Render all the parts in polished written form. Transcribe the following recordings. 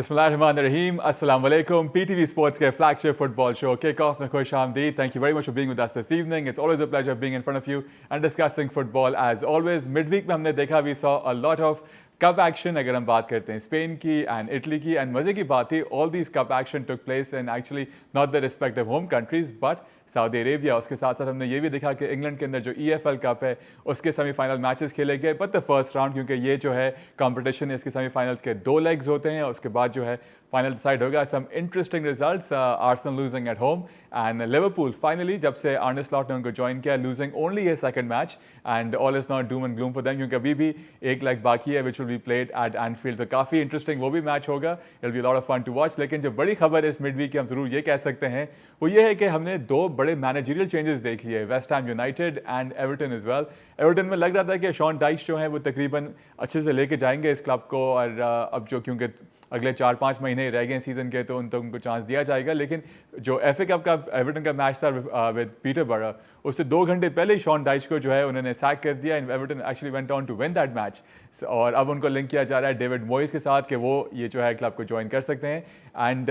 बिस्मिल्लाहिर्रहमानिर्रहीम, अस्सलाम वालेकुम। PTV Sports के flagship football show Kick-Off में खुश आमदीद। Thank you very much for being with us this evening. It's always a pleasure being in front of you and discussing football as always. Midweek में हमने देखा we saw a lot of cup action अगर हम बात करते हैं Spain की and Italy की एंड मज़े की बात थी all these cup action took place in actually not the respective home countries but Saudi Arabia. उसके साथ साथ हमने ये भी देखा कि इंग्लैंड के अंदर जो EFL कप है उसके सेमीफाइनल मैचेस खेले गए बट द फर्स्ट राउंड क्योंकि ये जो है कंपटीशन है इसके सेमीफाइनल्स के 2 लेग्स होते हैं उसके बाद जो है फाइनल डिसाइड होगा। Some interesting results, Arsenal losing at home and Liverpool finally जब से आर्ने स्लॉट ने उनको ज्वाइन किया losing only a second match and all is not doom and gloom for them क्योंकि अभी भी एक लेग बाकी है which will be played at Anfield. तो काफ़ी इंटरेस्टिंग वो भी मैच होगा, it will be lot of fun to watch. लेकिन जो बड़ी खबर है इस मिड वीक की हम जरूर ये कह सकते हैं वो ये है कि हमने 2 बड़े मैनेजरियल चेंजेस देख लिए, West Ham United and Everton as well. Everton में लग रहा था कि शॉन डाइश जो है वो तकरीबन अच्छे से लेके जाएंगे इस क्लब को और अब जो क्योंकि अगले 4-5 महीने रह गए सीजन के तो उनको चांस दिया जाएगा। लेकिन जो FA कप का एवर्टन का मैच था विद पीटरबरो उससे 2 घंटे पहले ही शॉन डाइश को जो है उन्होंने सैक कर दिया and Everton actually went on to win that match और अब उनको लिंक किया जा रहा है डेविड मॉइस के साथ कि वो ये जो है क्लब को ज्वाइन कर सकते हैं एंड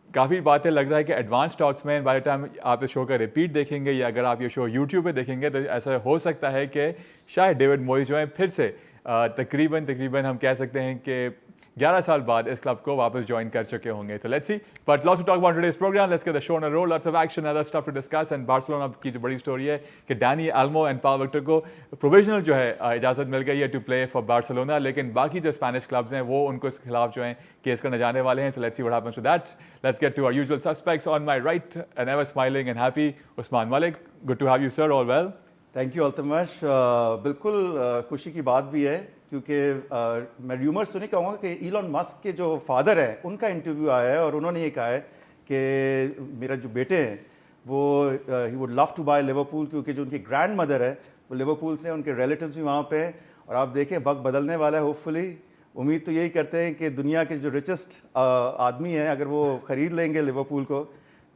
काफ़ी बातें लग रहा है कि एडवांस टॉक्स में बाय द टाइम आप इस शो का रिपीट देखेंगे या अगर आप ये शो यूट्यूब पे देखेंगे तो ऐसा हो सकता है कि शायद डेविड मॉइस जो है फिर से तकरीबन हम कह सकते हैं कि 11 साल बाद इस क्लब को वापस ज्वाइन कर चुके होंगे। तो let's see but lots to talk about today's programme, let's get the show on a roll, lots of action, other stuff to discuss and Barcelona की जो बड़ी स्टोरी है कि Dani Olmo and Pau Victor को provisional जो है इजाज़त मिल गई है टू प्ले फॉर बार्सिलोना लेकिन बाकी जो स्पेनिश क्लब्स हैं वो उनको इसके खिलाफ जो है केस करने जाने वाले हैं। So let's see what happens to that. Let's get to our usual suspects on my right and ever smiling and happy Usman Malik, good to have you sir, all well. Thank you Altamash, बिल्कुल खुशी की बात भी है क्योंकि मैं र्यूमर सुनी कहूँगा कि इलॉन मस्क के जो फादर हैं उनका इंटरव्यू आया है और उन्होंने ये कहा है कि मेरा जो बेटे हैं वो he would love to buy Liverpool क्योंकि जो उनकी ग्रैंड मदर है वो लिवरपूल से, उनके रिलेटिव्स भी वहाँ पे हैं और आप देखें वक्त बदलने वाला है होपफुली। उम्मीद तो यही करते हैं कि दुनिया के जो रिचेस्ट आदमी हैं अगर वो ख़रीद लेंगे लिवरपूल को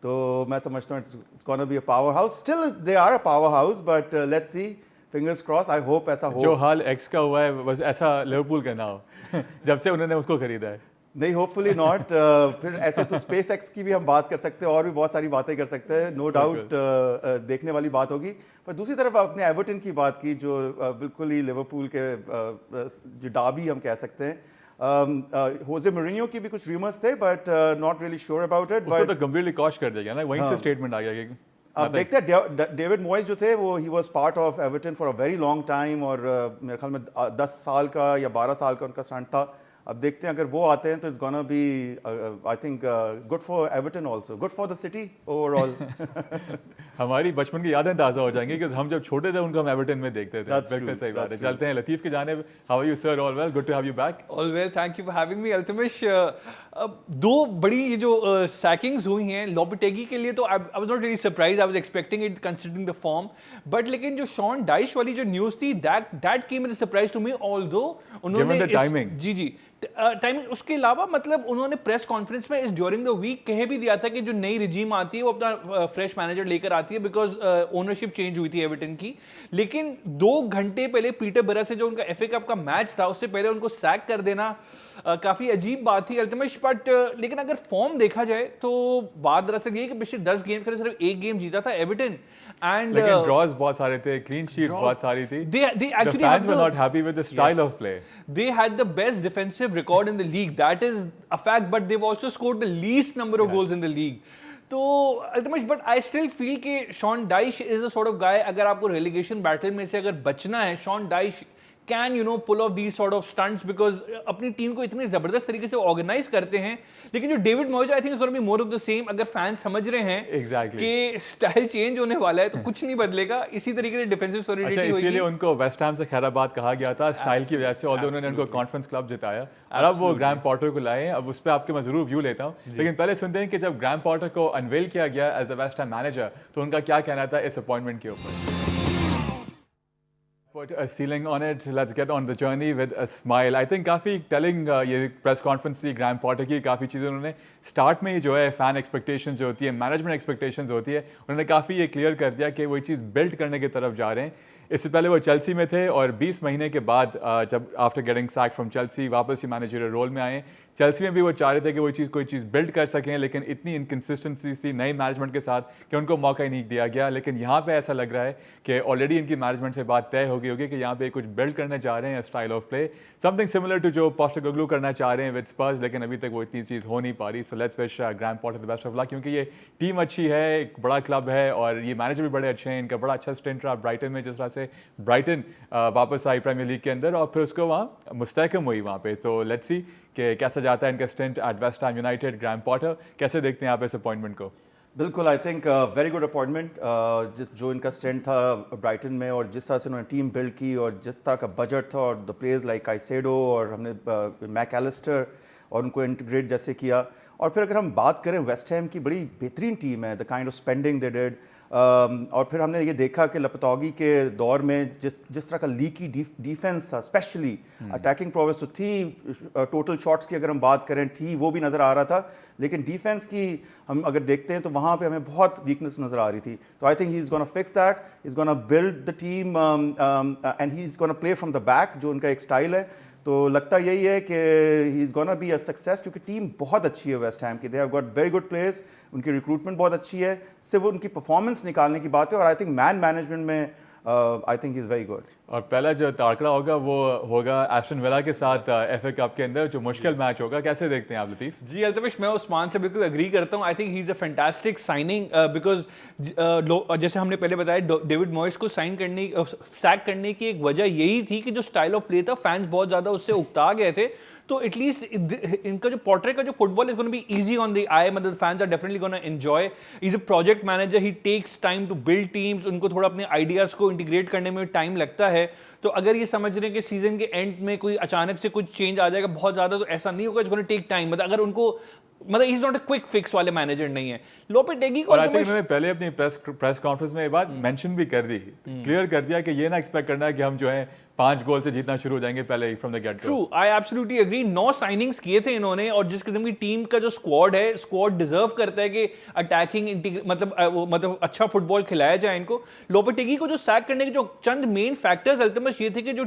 तो मैं समझता हूँ it's gonna be a power house. Still they are a power house but let's see, fingers cross, I hope ऐसा हो। जो हाल एक्स का हुआ है बस ऐसा लिवरपूल का ना हो जब से उन्होंने उसको खरीदा है। नहीं, होपफुली नॉट। फिर ऐसे तो स्पेस एक्स की भी हम बात कर सकते हैं और भी बहुत सारी बातें कर सकते हैं, नो डाउट देखने वाली बात होगी। पर दूसरी तरफ आपने एवर्टन की बात की जो बिल्कुल ही लिवरपूल के जो डाबी हम कह सकते हैं। होजे मोरिन्यो की भी कुछ रूमर्स थे but not really sure about it. उसको तो गंभीरली कॉश कर देगा ना, वहीं से स्टेटमेंट आ गया कि अब देखते हैं डेविड मॉइस जो थे वो he was part of Everton for a very long time और मेरे ख्याल में 10 साल का या 12 साल का उनका स्टंट था। अब देखते हैं अगर वो आते हैं तो it's gonna be I think good for Everton also, good for the city overall. हमारी बचपन की यादें ताज़ा हो जाएंगी कि हम जब छोटे थे उनको हम एवर्टन में देखते थे। बिल्कुल सही बात है। चलते हैं लतीफ़ की जानिब। How are you sir? All well, good to have you back. All well, thank you for having me Altamish. 2 बड़ी ये जो सैकिंग्स हुई हैं लोपेटेगी के लिए तो I was not really surprise, I was expecting it considering the form but लेकिन जो शॉन डाइश वाली जो न्यूज़ थी that came as a surprise to me although उन्होंने टाइमिंग जी टाइमिंग उसके अलावा मतलब उन्होंने प्रेस कॉन्फ्रेंस में इस ड्यूरिंग द वीक कह भी दिया था कि जो नई रिजीम आती है वो अपना फ्रेश मैनेजर लेकर आती है बिकॉज ओनरशिप चेंज हुई थी एवर्टन की। लेकिन 2 घंटे पहले पीटरबरो से जो उनका FA कप का मैच था उससे पहले उनको सैक कर देना काफ़ी अजीब बात थी अल्तमिश। बट लेकिन अगर फॉर्म देखा जाए तो बात दरअसल ये है कि पिछले 10 गेम के सिर्फ 1 गेम जीता था एवर्टन एंड लेकिन ड्रॉज बहुत सारे थे, क्लीन शीट्स बहुत सारी थी। They actually the fans were not happy with the style of play. They had the best defensive record in the league, that is a fact, but they've also scored the least number of goals in the league. तो Altamish but I still feel कि Shaun Dyche is a sort of guy, अगर आपको relegation battle में से अगर बचना है Shaun Dyche can pull off these sort of stunts because अपनी टीम को इतनी जबरदस्त तरीके से ऑर्गेनाइज करते हैं। लेकिन जो David मॉइस I think it's gonna be more of the same. अगर फैंस समझ रहे हैं कि स्टाइल चेंज होने वाला है तो कुछ नहीं बदलेगा, इसी तरीके से डिफेंसिव सॉलिडिटी होगी। इसीलिए उनको वेस्ट हैम से खैराबाद कहा गया था स्टाइल की वजह से, और उन्होंने उनको कॉन्फ्रेंस क्लब जिताया और अब वो ग्राहम पॉटर को लाए हैं। अब उस पर आपके मैं जरूर व्यू लेता हूँ लेकिन पहले सुनते हैं कि जब ग्राहम पॉटर को अनवेल किया गया as a West Ham manager तो उनका क्या कहना था इस अपॉइंटमेंट के ऊपर। Put a ceiling on it. Let's get on the journey with a smile. I think काफ़ी telling ये प्रेस कॉन्फ्रेंस थी ग्रैम पॉटर की, काफ़ी चीज़ें उन्होंने स्टार्ट में ही जो है फ़ैन एक्सपेक्टेशंस जो होती है, मैनेजमेंट एक्सपेक्टेशंस होती है, उन्होंने काफ़ी ये क्लियर कर दिया कि वो चीज़ बिल्ड करने की तरफ जा रहे हैं। इससे पहले वो चेल्सी में थे और 20 महीने के बाद जब after getting sack from Chelsea वापस ही मैनेजरियल रोल में आए, चेल्सी में भी वो चाह रहे थे कि वो चीज़ कोई चीज़ बिल्ड कर सकें, लेकिन इतनी इनकन्सिस्टेंसी थी नई मैनेजमेंट के साथ कि उनको मौका ही नहीं दिया गया। लेकिन यहाँ पे ऐसा लग रहा है कि ऑलरेडी इनकी मैनेजमेंट से बात तय हो गई होगी कि यहाँ पे कुछ बिल्ड करने जा रहे हैं, style of play something similar to जो पोस्टेकोग्लू करना चाह रहे हैं विद स्पर्स, लेकिन अभी तक वो इतनी चीज़ हो नहीं पा रही। So let's wish Graham Potter the best of luck, क्योंकि ये टीम अच्छी है, एक बड़ा क्लब है और ये मैनेजर भी बड़े अच्छे हैं। इनका बड़ा अच्छा स्टेंट रहा ब्राइटन में, जिस तरह से ब्राइटन वापस आई प्रीमियर लीग के अंदर और फिर उसको वहाँ मुस्तहकम हुई वहाँ पे। तो लेट्स सी कि कैसा जाता है इनका stint at West Ham United. Graham Potter कैसे देखते हैं आप इस अपॉइंटमेंट को? बिल्कुल, I think very good appointment. जो इनका स्टेंट था ब्राइटन में और जिस तरह से उन्होंने टीम बिल्ड की और जिस तरह का बजट था और द प्लेयर्स लाइक काइसेडो और हमने मैकएलिस्टर और उनको इंटीग्रेट जैसे किया। और फिर अगर हम बात करें वेस्ट हैम की, बड़ी बेहतरीन टीम है, the kind of spending they did. और फिर हमने ये देखा कि लपतौगी के दौर में जिस तरह का लीकी डिफेंस था, स्पेशली अटैकिंग प्रोग्रेस तो थी, टोटल शॉट्स की अगर हम बात करें थी, वो भी नज़र आ रहा था, लेकिन डिफेंस की हम अगर देखते हैं तो वहाँ पे हमें बहुत वीकनेस नज़र आ रही थी। तो I think he is gonna fix that, he is gonna build the team and he is gonna play from the back, जो उनका एक स्टाइल है। तो लगता यही है कि he is gonna be a success, क्योंकि टीम बहुत अच्छी है वेस्ट हैम की। They have got very good players, उनकी रिक्रूटमेंट बहुत अच्छी है, सिर्फ उनकी परफॉर्मेंस निकालने की बात है। और आई थिंक मैन मैनेजमेंट में I think is very good. और पहला जो ताकड़ा होगा वो होगा एस्टन विला के साथ FA कप के अंदर, जो मुश्किल मैच होगा। कैसे देखते हैं आप लतीफ़? जी अल्तमिश, मैं उस्मान से बिल्कुल एग्री करता हूँ। I think he is a fantastic signing because जैसे हमने पहले बताया, डेविड मॉयस को सैक करने की एक वजह यही थी कि जो स्टाइल ऑफ प्ले था, फैंस बहुत ज़्यादा उससे उकता गए थे। तो एटलीस्ट इनका जो पोर्ट्रे का जो football is gonna be easy on the eye, मतलब fans are definitely gonna enjoy. Is a project manager, he takes time to build teams, उनको थोड़ा अपने आइडियाज को इंटीग्रेट करने में टाइम लगता है। तो अगर ये समझ रहे हैं कि सीजन के एंड में कोई अचानक से कुछ चेंज आ जाएगा बहुत ज्यादा, तो ऐसा नहीं होगा। It's gonna take time. मतलब अगर उनको he is not a quick fix वाले मैनेजर नहीं है लोपेटेगी को। और आई थिंक उन्होंने पहले अपनी प्रेस कॉन्फ्रेंस में ये बात मेंशन भी कर दी, क्लियर कर दिया कि ये ना एक्सपेक्ट करना है कि हम जो है 5 गोल से जीतना शुरू हो जाएंगे पहले ही from the get go. True, I absolutely agree. 9 signings किए थे इन्होंने, और जिस किस्म की टीम का जो स्क्वाड है, स्क्वाड डिजर्व करता है कि अटैकिंग मतलब अच्छा फुटबॉल खिलाया जाए इनको। लोपेटेगी को जो सैक करने के जो चंद मेन फैक्टर्स अल्तमस ये थे कि जो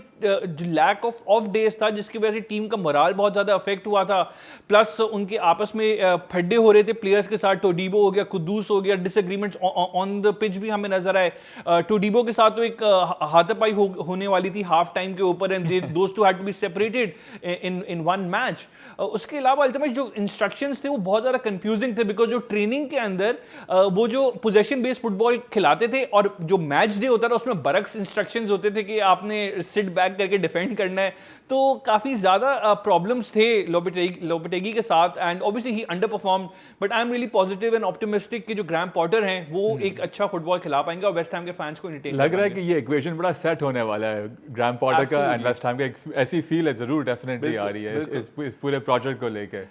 लैक ऑफ डेज था, जिसकी वजह से टीम का मोराल बहुत ज्यादा अफेक्ट हुआ था। प्लस उनके आपस में फड्डे हो रहे थे प्लेयर्स के साथ, टोडीबो हो गया, कुद्दूस हो गया, डिसएग्रीमेंट्स ऑन द पिच भी हमें नजर आए। टोडीबो के साथ तो एक हाथापाई होने वाली थी हाफ टाइम के ऊपर, and those two had to be separated in one match. उसके अलावा अल्टीमेट जो इंस्ट्रक्शंस थे वो बहुत ज्यादा कंफ्यूजिंग थे, बिकॉज जो ट्रेनिंग के अंदर वो जो पोजेशन बेस्ड फुटबॉल खिलाते थे और जो मैच डे होता था उसमें बरक्स इंस्ट्रक्शंस होते थे कि आपने सिट बैक करके डिफेंड करना है। तो काफी ज्यादा प्रॉब्लम्स थे लोपेटेगी के साथ, and obviously he under perform, but I am really positive and optimistic कि जो ग्रैम पॉटर हैं वो एक अच्छा फुटबॉल खिला पाएंगे और वेस्ट हैम के फैंस को एंटरटेन लग रहा है कि ये इक्वेशन बड़ा सेट होने वाला है ग्रैम पॉटर का एंड वेस्ट हैम का। एक ऐसी फील है जरूर डेफिनेटली आ रही है इस पूरे प्रोजेक्ट को लेके।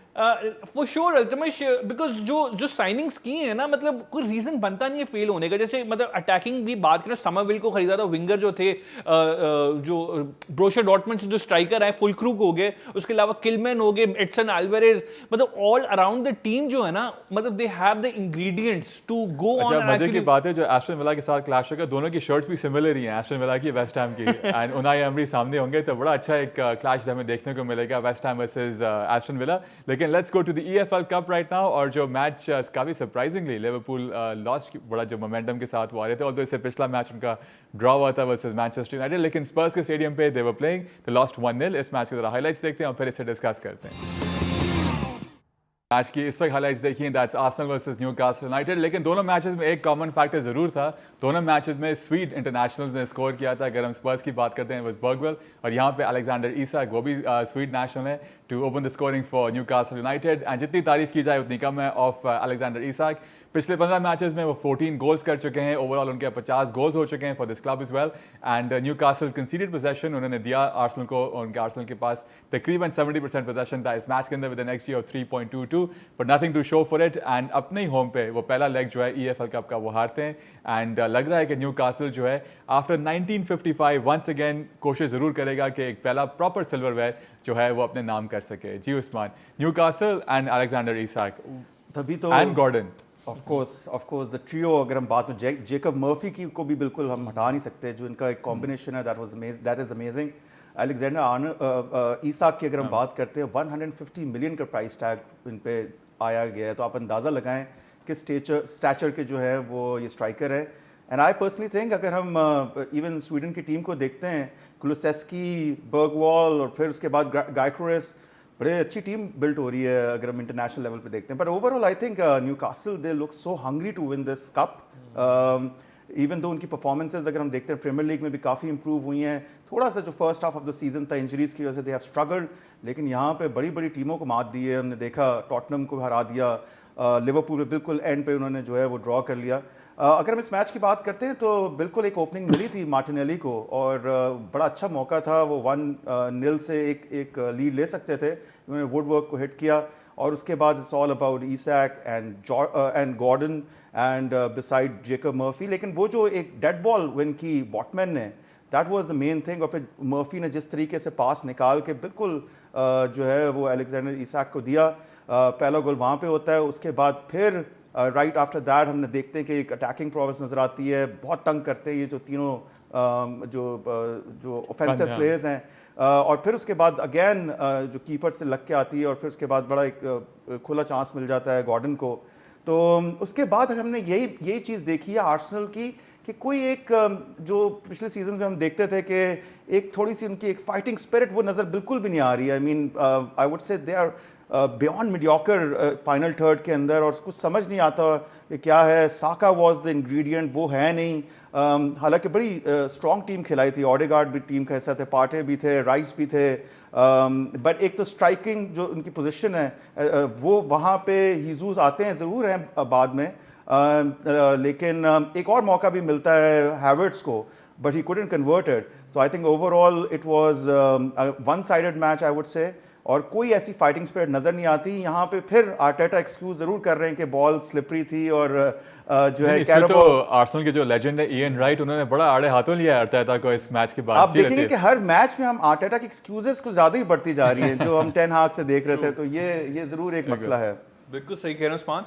फॉर श्योर अल्तमिश, बिकॉज जो साइनिंग्स की है ना, मतलब कोई रीजन बनता नहीं है फेल होने का। जैसे मतलब अटैकिंग भी बात करें, समरविल को खरीदा था, विंगर जो थे जो ब्रोशिया डॉर्टमुंड से जो स्ट्राइकर आए फुलक्रूग हो गए, उसके अलावा किलमैन हो गए, एडसन अल्वारेज, मतलब ऑल अराउंड द टीम जो है ना, मतलब they have the ingredients to go on. अच्छा, मजे की बात है जो एस्टन विला के साथ क्लैश होगा, दोनों की शर्ट्स भी सिमिलर ही हैं, एस्टन विला की, वेस्ट हैम की, एंड उनाई एमरी सामने होंगे, तो बड़ा अच्छा एक क्लैश हमें देखने को मिलेगा, West Ham versus Aston Villa. लेकिन let's go to the EFL cup right now, और जो मैच काफी सरप्राइजिंगली लिवरपूल लॉस्ट, बड़ा जो मोमेंटम के साथ वो आ रहे थे, ऑल्दो इससे पिछला मैच उनका ड्रॉ हुआ था वर्सेस मैनचेस्टर यूनाइटेड, लेकिन स्पर्स के स्टेडियम पे दे वर प्लेइंग, दे लॉस्ट 1-0। इस मैच के जरा हाइलाइट्स देखते हैं और फिर इसे डिस्कस करते हैं। मैच की इस वक्त हाइलाइट्स देखिए, that's Arsenal versus Newcastle United. लेकिन दोनों मैचेस में एक कॉमन फैक्टर जरूर था, दोनों मैचेस में स्वीड इंटरनेशनल्स ने स्कोर किया था। अगर हम स्पर्स की बात करते हैं वॉज बर्गवेल, और यहाँ पे अलेक्जेंडर इसाक, वो भी स्वीड नेशनल है, to open the scoring for Newcastle United. And जितनी तारीफ की जाए उतनी कम है ऑफ अलेक्जेंडर इसाक। पिछले 15 मैचेस में वो 14 गोल्स कर चुके हैं, ओवरऑल उनके 50 गोल्स हो चुके हैं for this club is well. And Newcastle conceded possession उन्होंने दिया आर्सेनल को, उनके आर्सेनल के पास तकरीबन 70% पोजेशन था इस मैच के अंदर with an XG of 3.22, but nothing to show for it. And अपने ही होम पे वो पहला लेग जो है EFL कप का वो हारते हैं। एंड लग रहा है कि न्यूकासल जो है आफ्टर 1955 वंस अगेन कोशिश ज़रूर करेगा कि एक पहला प्रॉपर सिल्वरवेयर जो है वो अपने नाम कर सके। जी Usman, Newcastle and Alexander Isak तभी तो and Gordon, of course the trio, अगर हम बात में जेकब मर्फी की को भी बिल्कुल हम हटा नहीं सकते, जो इनका एक कॉम्बिनेशन है that is amazing. Alexander Isak की अगर हम बात करते हैं 150 मिलियन का प्राइस टैग इन पे आया गया है, तो आप अंदाज़ा लगाएं कि स्टैचर के जो है वो ये स्ट्राइकर है। एंड आई पर्सनली थिंक अगर हम इवन स्वीडन की टीम को देखते हैं, कुलुसेस्की, बर्गवॉल और फिर उसके बाद गायक्रोस, बड़े अच्छी टीम बिल्ट हो रही है अगर हम इंटरनेशनल लेवल पे देखते हैं। But overall I think Newcastle they look so hungry to win this cup. Even though उनकी परफॉर्मेंसेज अगर हम देखते हैं प्रीमियर लीग में भी काफ़ी इंप्रूव हुई हैं। थोड़ा सा जो first half of the season था इंजरीज की वजह से दे हैव स्ट्रगल्ड, लेकिन यहाँ पे बड़ी बड़ी टीमों को मात दी है। हमने देखा टॉटनम को हरा दिया, लिवरपूल में बिल्कुल एंड पे उन्होंने जो है वो ड्रॉ कर लिया। अगर हम इस मैच की बात करते हैं तो बिल्कुल एक ओपनिंग मिली थी मार्टिनेली को और बड़ा अच्छा मौका था, वो 1-0 से एक लीड ले सकते थे, उन्होंने वुडवर्क को हिट किया और उसके बाद it's all about Isak and Gordon and beside Jacob Murphy. लेकिन वो जो एक डेड बॉल विन की बॉटमैन ने, that was the main thing. और फिर मर्फी ने जिस तरीके से पास निकाल के बिल्कुल जो है वो अलेक्जेंडर इसाक को दिया, पहला गोल वहाँ पे होता है। उसके बाद फिर राइट आफ्टर दैट हमने देखते हैं कि एक अटैकिंग प्रोग्रेस नज़र आती है, बहुत तंग करते हैं ये जो तीनों जो ऑफेंसिव प्लेयर्स हैं। और फिर उसके बाद अगेन जो कीपर से लग के आती है और फिर उसके बाद बड़ा एक खुला चांस मिल जाता है गॉर्डन को। तो उसके बाद हमने यही चीज़ देखी है आर्सेनल की कि कोई एक जो पिछले सीजन में हम देखते थे कि एक थोड़ी सी उनकी एक फाइटिंग स्पिरिट वो नज़र बिल्कुल भी नहीं आ रही है। I mean I would say they are beyond mediocre final third के अंदर, और कुछ समझ नहीं आता कि क्या है। साका वॉज द इंग्रेडिएंट, वो है नहीं। हालांकि बड़ी स्ट्रॉन्ग टीम खिलाई थी, ऑडेगार्ड भी टीम का हिस्सा थे, पार्टे भी थे, राइस भी थे, बट एक तो स्ट्राइकिंग जो उनकी पोजीशन है वो वहाँ पे हीजूस आते हैं ज़रूर हैं बाद में, लेकिन एक और मौका भी मिलता है हैवर्ट्स को, but he couldn't convert it. So I think overall it was one sided match I would से, और कोई ऐसी फाइटिंग स्पिरिट नज़र नहीं आती यहाँ पे। फिर आर्टेटा एक्सक्यूज ज़रूर कर रहे हैं कि बॉल स्लिपरी थी और जो है तो आर्सेनल के जो लेजेंड है इयन राइट, उन्होंने बड़ा आड़े हाथों लिया आर्टेटा को इस मैच के बाद। आप देखेंगे कि हर मैच में हम आर्टेटा की एक्सक्यूजेस कुछ ज़्यादा ही बढ़ती जा रही हैं, जो हम टेन हाग से देख रहे थे, तो ये ज़रूर एक मसला है। बिल्कुल सही कह रहे हैं उस्मान।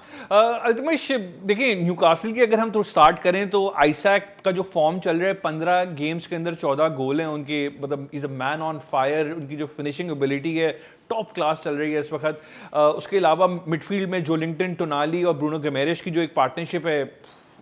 अल्तमिश देखिए न्यूकासल की अगर हम तो स्टार्ट करें तो आइसैक का जो फॉर्म चल रहा है, 15 गेम्स के अंदर 14 गोल हैं उनके, मतलब is a man on fire. उनकी जो फिनिशिंग एबिलिटी है टॉप क्लास चल रही है इस वक्त। उसके अलावा मिडफील्ड में जोलिंगटन, टोनाली और ब्रूनो गिमेरेश की जो एक पार्टनरशिप है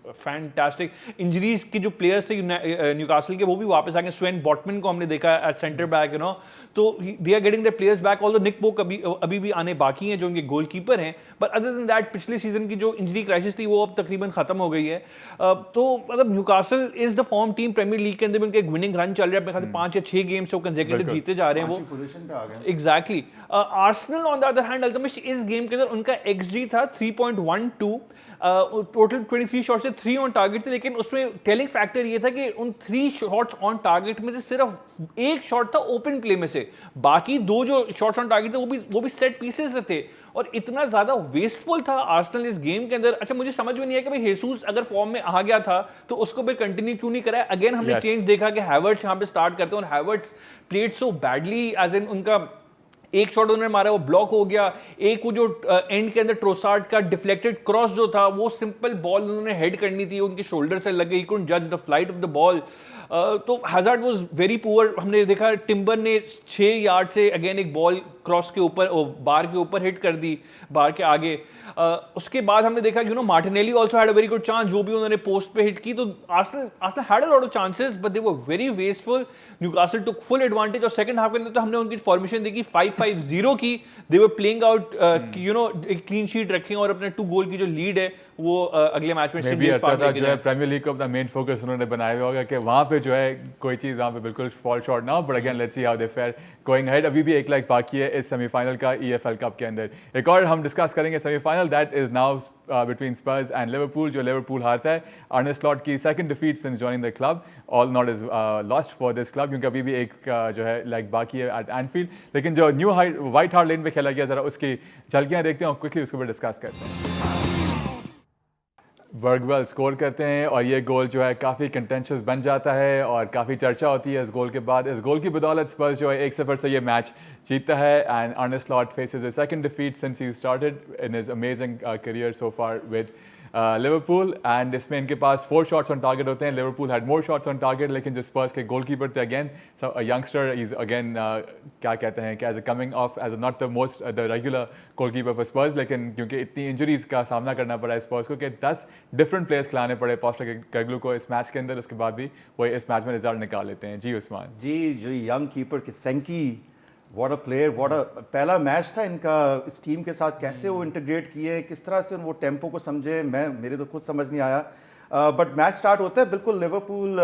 फैंटास्टिक। इंजरीज के जो प्लेयर्स थे न्यूकासल के वो भी वापस आ गए। स्वेन बॉटमैन को हमने देखा at centre back, you know, तो they are getting the players back. Although Nick Pope अभी भी आने बाकी हैं जो उनके गोलकीपर हैं, बट अदर देन दैट पिछले सीजन की जो इंजरी क्राइसिस थी वो अब तकरीबन खत्म हो गई है। तो मतलब Newcastle is the form team Premier League के अंदर में, उनका एक विनिंग रन चल रहा है। मेरे ख्याल से 5 या 6 गेम्स वो कंसेक्यूटिव जीते जा रहे हैं वो पोजीशन पे आ गए। Exactly. Arsenal on the other hand Altamish इस गेम के अंदर उनका XG था 3.12, टोटल 23 शॉट से 3 ऑन टारगेट थे, लेकिन उसमें टेलिंग फैक्टर ये था कि उन 3 शॉट्स ऑन टारगेट में से सिर्फ एक शॉट था ओपन प्ले में से, बाकी 2 जो शॉट्स ऑन टारगेट थे वो भी सेट पीसेस से थे, और इतना ज्यादा वेस्टफुल था आर्सेनल इस गेम के अंदर। अच्छा, मुझे समझ में नहीं है कि भाई हेसूस अगर फॉर्म में आ गया था तो उसको फिर कंटिन्यू क्यों नहीं करा। अगेन हमने चेंज देखा कि हैवर्ट्स यहाँ पे स्टार्ट करते हैं, और Havertz played so badly, as in उनका एक शॉट उन्होंने मारा वो ब्लॉक हो गया, एक वो जो एंड के अंदर ट्रोसार्ड का डिफ्लेक्टेड क्रॉस जो था वो सिंपल बॉल उन्होंने हेड करनी थी, उनके शोल्डर से लग गई, कुडंट जज the flight of the ball. तो हैजार्ड वाज वेरी पुअर। हमने देखा टिम्बर ने 6 यार्ड से अगेन एक बॉल क्रॉस के ऊपर बार के ऊपर हिट कर दी, बार के आगे। उसके बाद हमने देखा you know Martinelli also had a very good chance, जो भी उन्होंने पोस्ट पे हिट की। तो Arsenal had a lot of chances but they were very wasteful. Newcastle took full advantage, और सेकंड हाफ के अंदर तो हमने उनकी फॉर्मेशन देखी 5-5-0 की। They were playing out you know एक क्लीन शीट रखें और अपने 2 गोल की जो लीड है वो अगले मैच में मे बी अर्थात जो है प्रीमियर लीग को अपना मेन फोकस उन्होंने बनाया हुआ होगा कि वहाँ पे जो है कोई चीज़ वहाँ पे बिल्कुल फॉल शॉर्ट ना हो, but again let's see how they fair going ahead. अभी भी एक लाइक बाकी है इस सेमीफाइनल का EFL कप के अंदर। एक और हम डिस्कस करेंगे semifinal, that is now between Spurs and Liverpool. जो लिवरपूल हारता है, आर्ने स्लॉट की second defeat since joining the club, all not is lost for this club, क्योंकि अभी भी एक जो है लाइक बाकी है एट एनफील्ड। लेकिन जो न्यू व्हाइट हार्ट लेन पे खेला गया, जरा उसकी झलकियाँ देखते हैं और क्विकली उसके ऊपर डिस्कस करते हैं। बर्गवेल स्कोर करते हैं और ये गोल जो है काफ़ी कंटेंशियस बन जाता है और काफ़ी चर्चा होती है इस गोल के बाद। इस गोल की बदौलत स्पर्स जो है 1-0 से ये मैच जीतता है and आर्ने slot faces a second defeat since he started in his amazing career so far with Liverpool. And इसमें इनके पास 4 शॉट्स ऑन टारगेट होते हैं। Liverpool had more shots on target, लेकिन जो स्पर्स के गोलकीपर थे अगेन यंगस्टर, इज अगेन क्या कहते हैं कि as a coming of age not the most the regular goalkeeper for Spurs, लेकिन क्योंकि इतनी इंजरीज का सामना करना पड़ा है स्पर्स को कि 10 डिफरेंट प्लेयर्स खिलाने पड़े पोस्टेकग्लू को इस मैच के अंदर, उसके बाद भी वो इस मैच में रिजल्ट निकाल लेते हैं। जी उस्मान जी, जो यंग कीपर की सेंकी, what a player, what a पहला मैच था इनका इस टीम के साथ, कैसे वो इंटीग्रेट किए, किस तरह से वो टेम्पो को समझे, मेरे तो खुद समझ नहीं आया। बट मैच स्टार्ट होता है, बिल्कुल लिवरपूल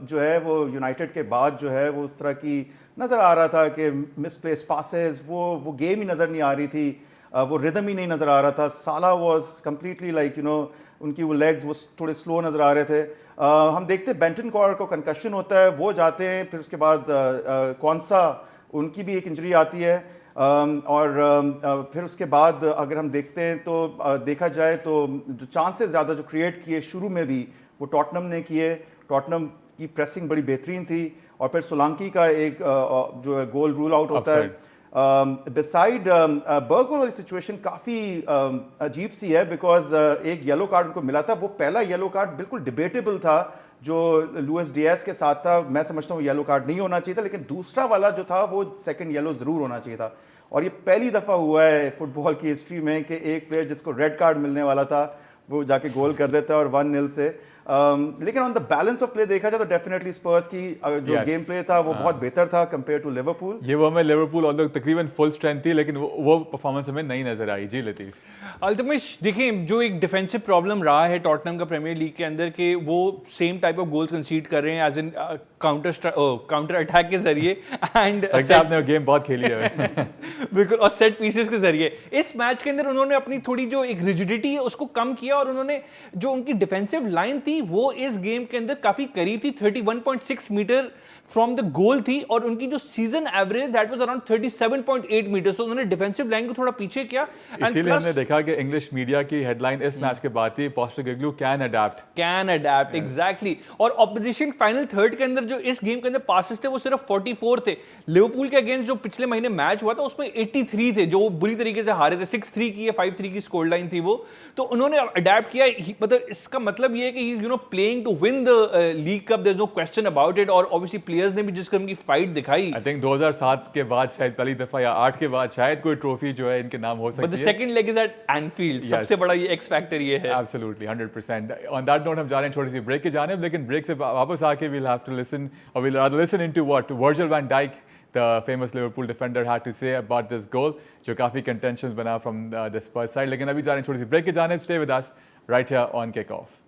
जो है वो यूनाइटेड के बाद जो है वो उस तरह की नज़र आ रहा था कि मिसप्लेस पासेस, वो गेम ही नज़र नहीं आ रही थी, वो रिदम ही नहीं नज़र आ रहा था। साला वॉज कम्प्लीटली लाइक उनकी वो लेग्स वो थोड़े स्लो नज़र आ रहे थे। हम देखते बेंटन कॉर को कंकशन होता है, वो जाते हैं, फिर उसके बाद कौन सा उनकी भी एक इंजरी आती है। और फिर उसके बाद अगर हम देखते हैं तो देखा जाए तो जो चांसेस ज़्यादा जो क्रिएट किए शुरू में भी वो टॉटनम ने किए। टॉटनम की प्रेसिंग बड़ी बेहतरीन थी और फिर सोलांकी का एक जो है गोल रूल आउट होता है। बिसाइड बर्गवेल वाली सिचुएशन काफ़ी अजीब सी है, बिकॉज एक येलो कार्ड उनको मिला था। वो पहला येलो कार्ड बिल्कुल डिबेटेबल था जो लुइस डियाज के साथ था, मैं समझता हूँ येलो कार्ड नहीं होना चाहिए था, लेकिन दूसरा वाला जो था वो सेकंड येलो ज़रूर होना चाहिए था। और ये पहली दफ़ा हुआ है फुटबॉल की हिस्ट्री में कि एक प्लेयर जिसको रेड कार्ड मिलने वाला था वो जाके गोल कर देता है और 1-0 से। लेकिन on the balance of play देखा जाए तो डेफिनेटली स्पर्स की जो गेम प्ले था वो बहुत बेहतर था कंपेयर टू लिवरपूल। ये वो हमें लिवरपूल ऑल्दो तकरीबन फुल स्ट्रेंथ थी, लेकिन वो परफॉर्मेंस हमें नहीं नजर आई। जी लतीफ, अल्तमिश देखिए, जो एक डिफेंसिव प्रॉब्लम रहा है टॉटनहम का प्रीमियर लीग के अंदर कि वो सेम टाइप ऑफ गोल्स कंसीड कर रहे हैं एज इन काउंटर अटैक के जरिए एंड आपने गेम बहुत खेली है बिल्कुल, और सेट पीसेस के जरिए। इस मैच के अंदर उन्होंने अपनी थोड़ी जो एक रिजिडिटी है उसको कम किया और उन्होंने जो उनकी डिफेंसिव लाइन थी वो इस गेम के अंदर काफी करीब थी, 31.6 मीटर फ्रॉम द गोल थी और उनकी जो season average that was around 37.8 metre. तो उन्होंने डिफेंसिव लाइन को थोड़ा पीछे किया। इसीलिए हमने देखा कि इंग्लिश मीडिया की हेडलाइन इस मैच के बाद थी, पोस्टेकग्लू कैन अडैप्ट एग्जैक्टली। और ऑपोजिशन फाइनल थर्ड के अंदर जो इस गेम के अंदर पासेस थे वो सिर्फ 44 थे। लिवरपूल के अगेंस्ट जो पिछले महीने मैच हुआ था उसमें 83 थे, जो बुरी तरीके से हारे थे। 6-3 की या 5-3 की स्कोर लाइन थी वो। तो उन्होंने अडैप्ट किया। मतलब इसका मतलब ये है कि he is playing to win the league cup, there is no question about it. और ऑब्वियसली प्लेयर्स ने भी जिस किस्म की फाइट दिखाई, आई थिंक 2007 के बाद शायद पहली दफा या 8 के बाद शायद कोई ट्रॉफी जो है इनके नाम हो सकती है। But the second leg is at Anfield. सबसे बड़ा ये एक्स फैक्टर ये है। एब्सोल्युटली 100%। ऑन दैट नोट हम जा रहे हैं छोटी सी ब्रेक की जानिब, लेकिन ब्रेक से वापस आके वील हैव टू लिसन और we'll rather listen into what Virgil van Dijk, the famous Liverpool defender, had to say about this goal, जो काफ़ी contentions बना from the Spurs side। लेकिन अभी जा रहे हैं छोटी सी ब्रेक की जानिब। Stay with us right here on Kickoff।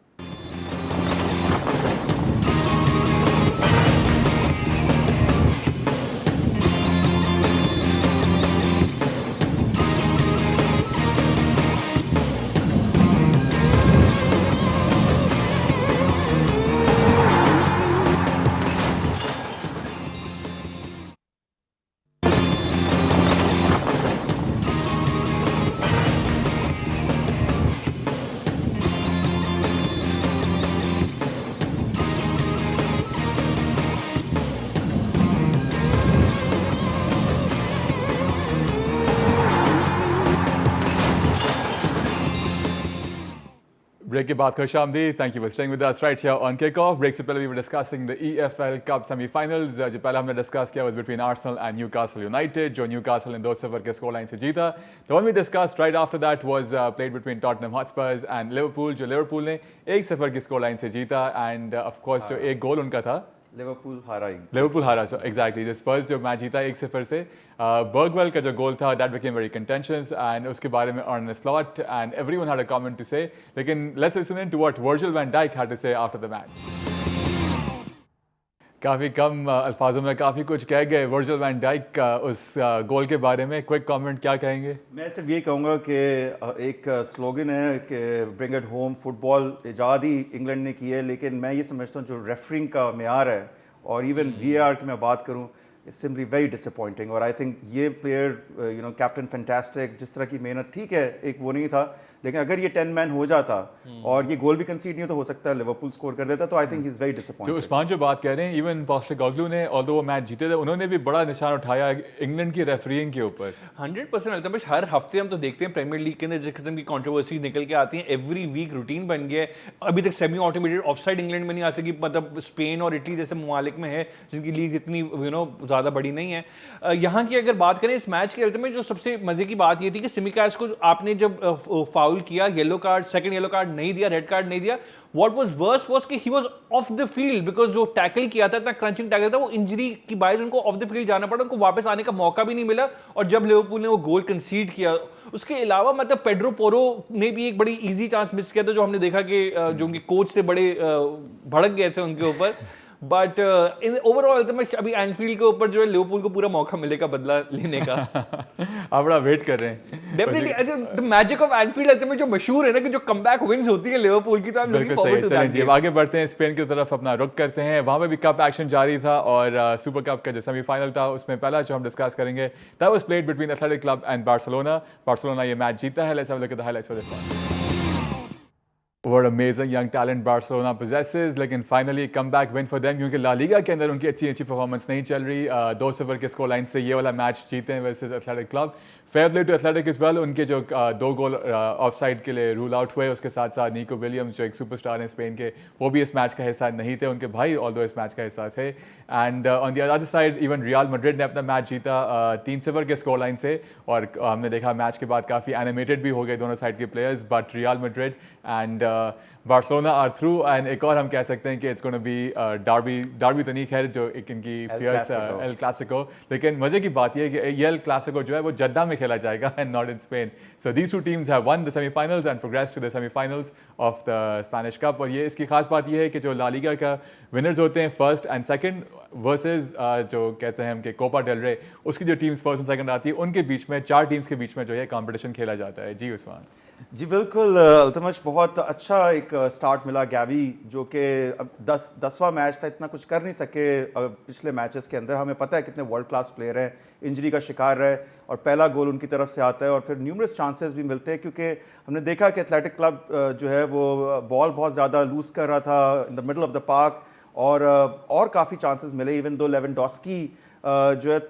Break के बाद खुश आमदीद। Thank you for staying with us right here on Kickoff. Break से पहले we were discussing the EFL cup semifinals. जो पहले हमने डिस्कस किया was between Arsenal and Newcastle United, जो न्यूकासल ने 2-0 के स्कोर लाइन से जीता। The one we discussed right after that was played between Tottenham Hotspurs and Liverpool, जो लिवरपूल ने 1-0 की स्कोर लाइन से जीता। एंड ऑफ कोर्स जो एक गोल उनका था लिवरपूल हारा ही। लिवरपूल हारा, सो एग्जैक्टली द स्पर्स जो मैच जीता 1-0 से, बर्गवेल का जो गोल था that became very contentious and उसके बारे में Arne Slot and everyone had a comment to say, लेकिन let's listen in to what Virgil van Dijk had to say after the match. काफ़ी कम अल्फाजों में काफ़ी कुछ कह गए वर्जिल वैन डाइक का उस गोल के बारे में, क्विक कमेंट क्या कहेंगे? मैं सिर्फ ये कहूँगा कि एक स्लोगन है कि ब्रिंग इट होम, फुटबॉल इजाद ही इंग्लैंड ने की है, लेकिन मैं ये समझता हूँ जो रेफरिंग का मेयार है और इवन वीआर की मैं बात करूँ, इट्स सिंपली वेरी डिसअपॉइंटिंग। और आई थिंक ये player you know captain fantastic, जिस तरह की मेहनत, ठीक है एक वो नहीं था, लेकिन अगर ये 10 मैन हो जाता और ये गोल भी कंसीड नहीं हो तो हो सकता है लिवरपूल स्कोर कर देता, तो I think he is very जो डिसअपॉइंटेड। उस्मान जो बात कह रहे हैं, इवन पोस्टेकॉग्लू ने ऑल्दो वो मैच जीते थे, उन्होंने भी बड़ा निशान उठाया इंग्लैंड की रेफरिंग के ऊपर। 100% अल्तमश, हर हफ्ते हम तो देखते हैं प्रीमियर लीग के अंदर जिस किस्म की कंट्रोवर्सीज निकल के आती हैं, एवरी वीक रूटीन बन गया है। अभी तक सेमी ऑटोमेटेड ऑफसाइड इंग्लैंड में नहीं आ सकी, मतलब स्पेन और इटली जैसे ममालिक में है जिनकी लीग इतनी ज़्यादा बड़ी नहीं है। यहाँ की अगर बात करें इस मैच के अल्तमश, जो सबसे मजे की बात ये थी कि सिमिकास को आपने जब फाउल किया, yellow card, second yellow card नहीं दिया, रेड कार्ड नहीं दिया, व्हाट वाज वर्स वाज कि he was of the field, because जो टैकल किया था, इतना क्रंचिंग टैकल था, वो इंजरी की बायस उनको ऑफ द फील्ड जाना पड़ा, उनको वापस आने का मौका भी नहीं मिला। और जब लिवरपूल ने वो गोल कंसीड किया, उसके अलावा मतलब पेड्रो पोरो ने भी एक बड़ी इजी चांस मिस किया था, जो हमने देखा कि जो उनके कोच थे बड़े भड़क गए थे उनके ऊपर। बट इन ओवरऑल अभी एनफील्ड के ऊपर जो है लिवरपूल को पूरा मौका मिलेगा बदला लेने का। आप बड़ा वेट कर रहे हैं definitely the magic of Enfield ultimate जो मशहूर है ना कि जो कमबैक विंस होती है लिवरपूल की, तो हम लुकिंग फॉरवर्ड टू दैट। अब आगे बढ़ते हैं, स्पेन की तरफ अपना रुख करते हैं। वहाँ पे भी कप एक्शन जारी था और सुपर कप का जो सेमीफाइनल था उसमें पहला जो हम डिस्कस करेंगे that was played between athletic club and Barcelona. Barcelona ये मैच जीता है। Let's have a look at the highlights for this one. What amazing young talent Barcelona possesses, लेकिन finally come back win for them, क्योंकि La Liga के अंदर उनकी अच्छी performance नहीं चल रही। 2-0 के स्कोर लाइन से ये वाला मैच जीते हैं versus athletic club. Fair play to athletic is well, उनके जो 2 गोल ऑफसाइड के लिए रूल आउट हुए, उसके साथ साथ निको विलियम्स जो एक सुपरस्टार हैं स्पेन के, वो भी इस मैच का हिस्सा नहीं थे, उनके भाई ऑल्दो इस मैच का हिस्सा थे। And on the other side even real Madrid ने अपना मैच जीता 3-0 के स्कोर लाइन से, और हमने देखा मैच के बाद काफ़ी एनिमेटेड भी हो गए दोनों साइड के players, but real Madrid and Barcelona are through. And एक और हम कह सकते हैं कि इट्स गोना बी डार्बी तो नहीं, खैर जो एक इनकी फियर्स एल क्लासिको, लेकिन मजे की बात यह है कि ये एल क्लासिको जो है वो जद्दा में खेला जाएगा and not in Spain. So these two teams have won the semifinals and progress to the semifinals of the Spanish cup. और ये इसकी खास बात यह है कि जो ला लीगा का विनर्स होते हैं फर्स्ट एंड सेकंड वर्सेस जो कहते हैं हम कि कोपा डेल रे, उसकी जो टीम्स फर्स्ट एंड सेकंड आती है उनके बीच में 4 टीम्स के बीच में जो है कंपटीशन खेला जाता है। जी उस्मान। जी बिल्कुल अल्तमश, बहुत अच्छा एक स्टार्ट मिला गैवी, जो कि अब 10वां मैच था, इतना कुछ कर नहीं सके पिछले मैचेस के अंदर। हमें पता है कितने वर्ल्ड क्लास प्लेयर हैं, इंजरी का शिकार रहे और पहला गोल उनकी तरफ से आता है और फिर न्यूमरस चांसेस भी मिलते हैं, क्योंकि हमने देखा कि एथलेटिक क्लब जो है वो बॉल बहुत ज़्यादा लूज कर रहा था in the middle of the park, और काफ़ी चांसेस मिले, इवन दो लेवेंडोस्की जो है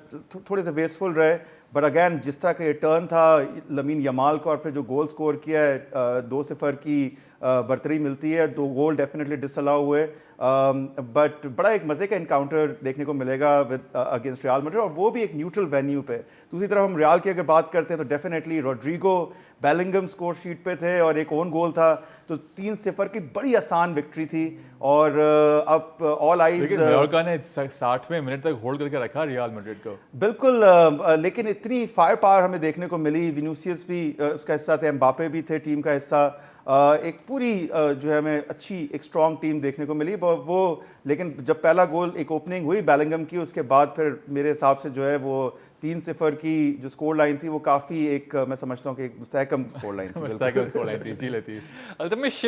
थोड़े से वेस्टफुल रहे। बट अगैन जिस तरह का ये टर्न था लमीन यमाल को, और फिर जो गोल स्कोर किया है 2-0 की बर्तरी मिलती है, 2 गोल डेफिनेटली डिसअलाउ हुए। बट बड़ा एक मज़े का इनकाउंटर देखने को मिलेगा विद अगेंस्ट रियल मैड्रिड, और वो भी एक न्यूट्रल वेन्यू पे। दूसरी तरफ हम रियल की अगर बात करते हैं तो definitely Rodrigo Bellingham score sheet पे थे और एक ओन गोल था, तो 3-0 की बड़ी आसान विक्ट्री थी। और अब ऑल आइज, लेकिन मायोर्का ने 60वें मिनट तक होल्ड करके रखा रियल मैड्रिड को। बिल्कुल, लेकिन इतनी फायर पावर हमें देखने को मिली। विनीसियस भी उसका हिस्सा थे, एम्बापे भी थे टीम का हिस्सा। एक पूरी जो है हमें अच्छी एक स्ट्रॉन्ग टीम देखने को मिली वो। लेकिन जब पहला गोल एक ओपनिंग हुई बेलिंगम की, उसके बाद फिर मेरे हिसाब से जो है वो 3-0 की जो स्कोर लाइन थी वो काफ़ी एक मैं समझता हूँ कि एक मुस्तहकम स्कोर लाइन थी। मुस्तहकम स्कोर लाइन थी। जी Latif. Altamish,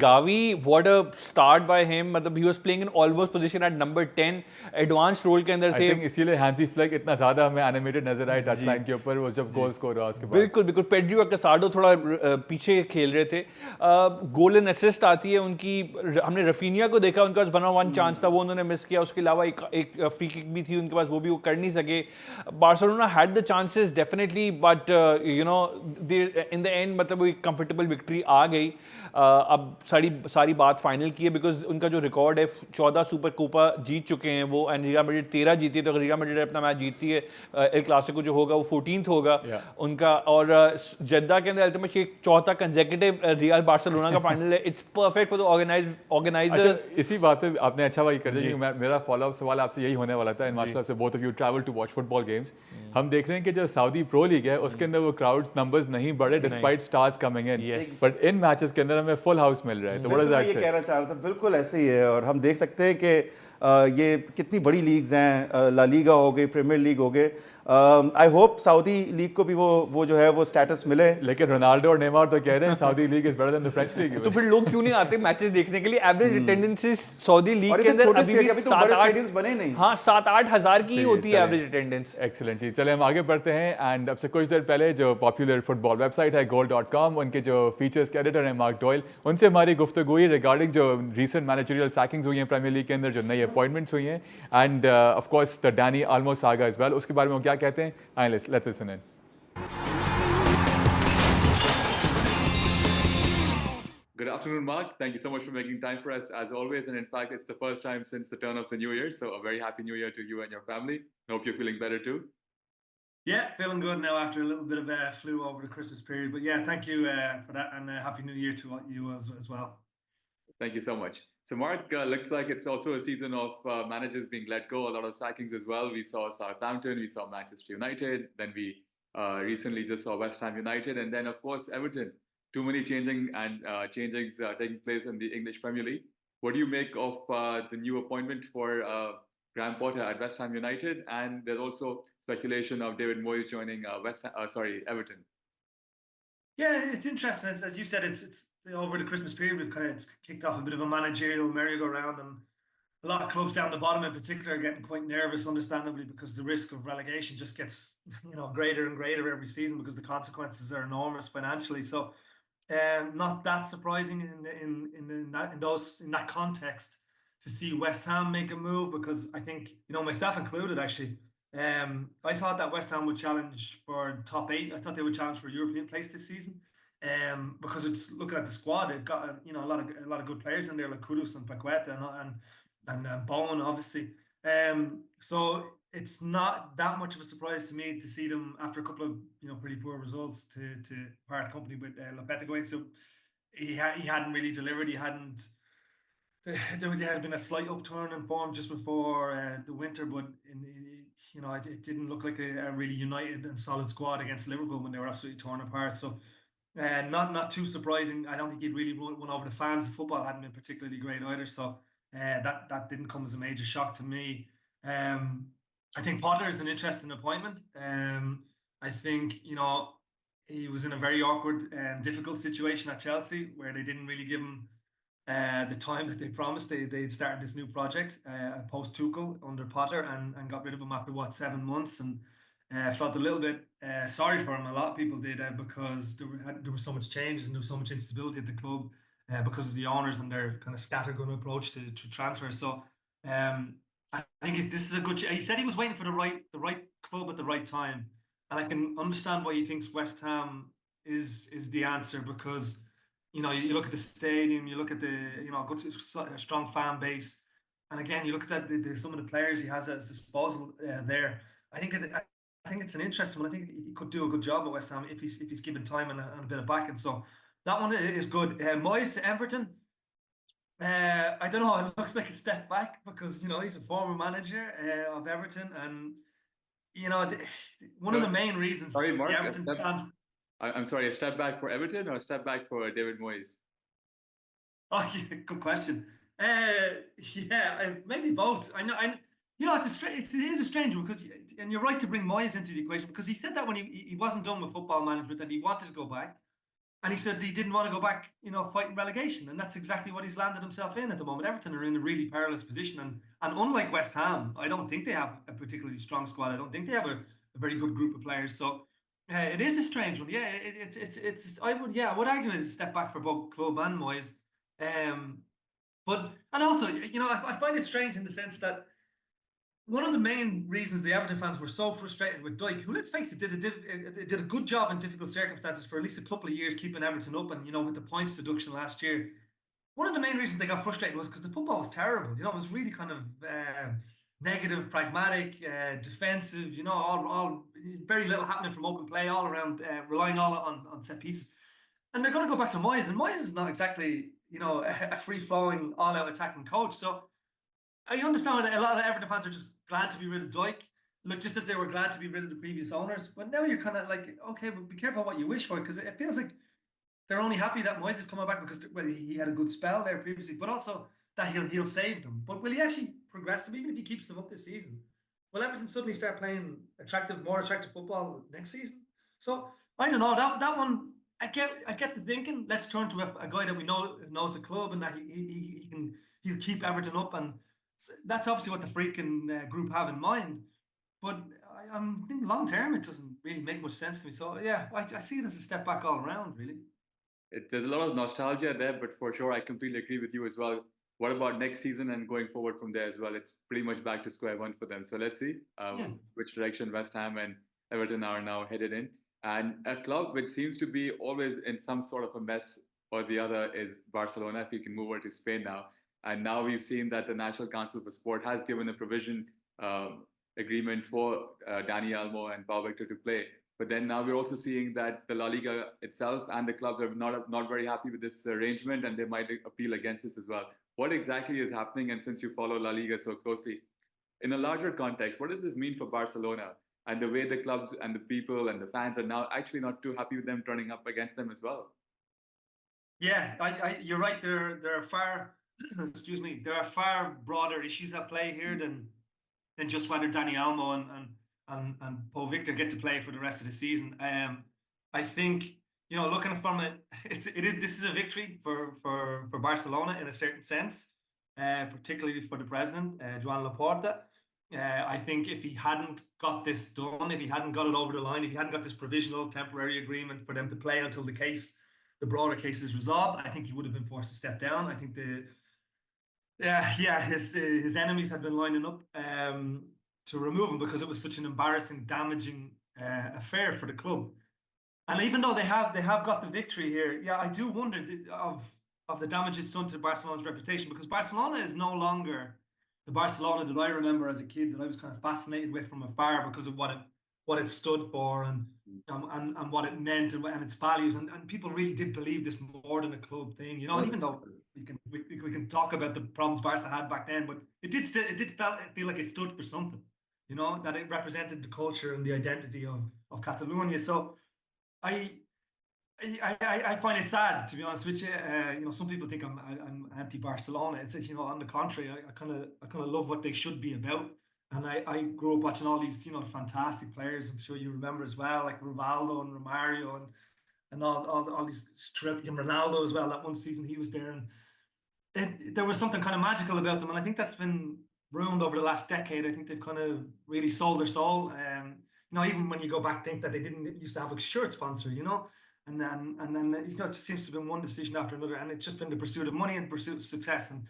Gavi, what a start by him, मतलब he was playing in almost position at number 10, advance role के अंदर थे। आई थिंक इसीलिए हैंसी फ्लिक इतना ज़्यादा हमें एनिमेटेड नजर आए टच लाइन के ऊपर, वो जब गोल स्कोर हुआ उसके बाद। बिल्कुल पेड्रो और कैसाडो थोड़ा पीछे खेल रहे थे। गोल एंड असिस्ट आती है उनकी। हमने रफीनिया को देखा, उनके पास 1-on-1 चांस था, वो उन्होंने मिस किया। उसके अलावा एक फ्री किक भी थी उनके पास, वो भी वो कर नहीं सके। Barcelona had the chances definitely, but in the end मतलब वो एक comfortable victory आ गई. अब सारी बात फाइनल की है because उनका जो रिकॉर्ड है 14 सुपर कोपा जीत चुके हैं वो, एंड रियल मैड्रिड 13 जीती है. तो अगर रियल मैड्रिड अपना मैच जीतती है, एल क्लासिको जो होगा वो 14th होगा उनका. और जद्दा के अंदर अल्टीमेटली एक चौथा कंसेक्यूटिव रियल बार्सिलोना का फाइनल है. It's perfect for the organisers. इसी बात पे आपने अच्छा भाई कर दिया, क्योंकि मेरा फॉलो अप सवाल आपसे यही होने वाला था. इन माशाल्लाह से both of you travel to watch football games. हम देख रहे हैं कि जो सऊदी प्रो लीग है उसके अंदर वो क्राउड्स नंबर्स नहीं बढ़े despite stars coming in, but in matches के अंदर हमें फुल हाउस मिल रहा है. तो व्हाट इज दैट? ये कहना चाह रहा था, बिल्कुल ऐसे ही है. और हम देख सकते हैं कि ये कितनी बड़ी लीग्स हैं, ला लीगा हो गई, प्रीमियर लीग हो गए. आई होप सऊदी लीग को भी वो जो है वो स्टेटस मिले. लेकिन रोनाल्डो और नेमार तो कह रहे हैं Saudi league is better than the French league. तो फिर लोग क्यों नहीं आते मैचेस देखने के लिए? एवरेज अटेंडेंस सऊदी लीग के अंदर अभी भी 7-8 बने नहीं. हाँ, 7-8 हज़ार की होती है एवरेज अटेंडेंस. एक्सीलेंट जी. चले हम आगे बढ़ते हैं. एंड अब से कुछ देर पहले जो पॉपुलर फुटबॉल वेबसाइट है goal.com, उनके जो फीचर्स के एडिटर हैं मार्क डॉयल, उनसे हमारी गुफ्तगू हुई रिगार्डिंग जो रीसेंट मैनेजरियल सैकिंग्स हुई हैं प्रीमियर लीग के अंदर, जो नई अपॉइंटमेंट्स हुई हैं, and of course the Dani Olmo saga as well. उसके बारे में वो क्या कहते हैं, let's listen in. Good afternoon, Mark. Thank you so much for making time for us as always. And in fact, it's the first time since the turn of the new year. So a very happy new year to you and your family. Hope you're feeling better too. Yeah, feeling good now after a little bit of flu over the Christmas period. But yeah, thank you for that, and happy new year to you as well. Thank you so much. So Mark, looks like it's also a season of managers being let go, a lot of sackings as well. We saw Southampton, we saw Manchester United, then we recently just saw West Ham United, and then of course Everton. Too many changings taking place in the English Premier League. What do you make of the new appointment for Graham Potter at West Ham United? And there's also speculation of David Moyes joining Everton. Yeah, it's interesting. As you said, it's over the Christmas period. It's kicked off a bit of a managerial merry-go-round, and a lot of clubs down the bottom, in particular, are getting quite nervous, understandably, because the risk of relegation just gets greater and greater every season because the consequences are enormous financially. So, not that surprising in that context to see West Ham make a move, because I think myself included actually. I thought that West Ham would challenge for top 8. I thought they would challenge for a European place this season, because it's looking at the squad. They've got a lot of good players in there, like Kudus and Paqueta and Bowen, obviously. So it's not that much of a surprise to me to see them after a couple of pretty poor results to part company with Lopetegui. So he hadn't really delivered. There had been a slight upturn in form just before the winter, but it didn't look like a really united and solid squad against Liverpool when they were absolutely torn apart. So not too surprising. I don't think he'd really won over the fans. The football hadn't been particularly great either, so that didn't come as a major shock to me. I think Potter is an interesting appointment. I think he was in a very awkward and difficult situation at Chelsea, where they didn't really give him the time that they promised. They started this new project post Tuchel under Potter and got rid of him after 7 months, and felt a little bit sorry for him. A lot of people did, because there was so much changes and there was so much instability at the club because of the owners and their kind of scattergun approach to transfer. So I think this is a good. He said he was waiting for the right club at the right time, and I can understand why he thinks West Ham is the answer, because you look at the stadium, you look at the good strong fan base, and again you look at that some of the players he has at his disposal there. I think it's an interesting one. I think he could do a good job at West Ham if he's given time and a bit of backing. So that one is good. Moyes to Everton. I don't know. It looks like a step back because he's a former manager of Everton, and one of the main reasons. Sorry, Mark. The Everton fans. I'm sorry. A step back for Everton or a step back for David Moyes? Oh, yeah, good question. Maybe both. I know. It is a strange one, because, and you're right to bring Moyes into the equation, because he said that when he wasn't done with football management and he wanted to go back. And he said he didn't want to go back, fighting relegation. And that's exactly what he's landed himself in at the moment. Everton are in a really perilous position. And unlike West Ham, I don't think they have a particularly strong squad. I don't think they have a very good group of players. So it is a strange one. Yeah, I would argue it's a step back for both club and Moyes. And also, I find it strange in the sense that one of the main reasons the Everton fans were so frustrated with Dyke, who, let's face it, did a good job in difficult circumstances for at least a couple of years, keeping Everton up, and with the points deduction last year. One of the main reasons they got frustrated was because the football was terrible. It was really kind of negative, pragmatic, defensive. All very little happening from open play, all around, relying all on set pieces. And they're going to go back to Moyes, and Moyes is not exactly a free flowing, all out attacking coach. So I understand a lot of Everton fans are just glad to be rid of Dyke. Look, just as they were glad to be rid of the previous owners. But now you're kind of like, okay, but be careful what you wish for, because it feels like they're only happy that Moyes is coming back because he had a good spell there previously, but also that he'll save them. But will he actually progress them, even if he keeps them up this season? Will Everton suddenly start playing more attractive football next season? So I don't know. That one, I get the thinking. Let's turn to a guy that we know knows the club, and that he'll keep Everton up, and that's obviously what the freaking group have in mind. But I think long term it doesn't really make much sense to me. So yeah, I see it as a step back all around, really. There's a lot of nostalgia there, but for sure, I completely agree with you as well. What about next season and going forward from there as well? It's pretty much back to square one for them. So let's see which direction West Ham and Everton are now headed in. And a club which seems to be always in some sort of a mess or the other is Barcelona, if you can move over to Spain now. And now we've seen that the National Council for Sport has given a provision agreement for Dani Olmo and Pau Victor to play. But then now we're also seeing that the La Liga itself and the clubs are not very happy with this arrangement, and they might appeal against this as well. What exactly is happening? And since you follow La Liga so closely, in a larger context, what does this mean for Barcelona and the way the clubs and the people and the fans are now actually not too happy with them turning up against them as well? Yeah, you're right. There are far, excuse me, there are far broader issues at play here than just whether Dani Olmo and Pau Victor get to play for the rest of the season. I think looking from it, this is a victory for Barcelona in a certain sense, particularly for the president, Joan Laporta. I think if he hadn't got this done, if he hadn't got it over the line, if he hadn't got this provisional temporary agreement for them to play until the broader case is resolved, I think he would have been forced to step down. I think his enemies had been lining up to remove him because it was such an embarrassing, damaging affair for the club. And even though they have got the victory here, I do wonder of the damage it's done to Barcelona's reputation, because Barcelona is no longer the Barcelona that I remember as a kid, that I was kind of fascinated with from afar because of what it stood for and what it meant and its values, and people really did believe this more than a club thing, And even though we can talk about the problems Barca had back then, but it did feel like it stood for something, that it represented the culture and the identity of Catalonia. So I find it sad, to be honest with you. Some people think I'm anti-Barcelona. It's on the contrary, I kind of love what they should be about. And I grew up watching all these fantastic players. I'm sure you remember as well, like Rivaldo and Romario and all these and Ronaldo as well. That one season he was there, and there was something kind of magical about them. And I think that's been ruined over the last decade. I think they've kind of really sold their soul. Even when you go back, think that they didn't used to have a shirt sponsor, and then it just seems to have been one decision after another, and it's just been the pursuit of money and pursuit of success. And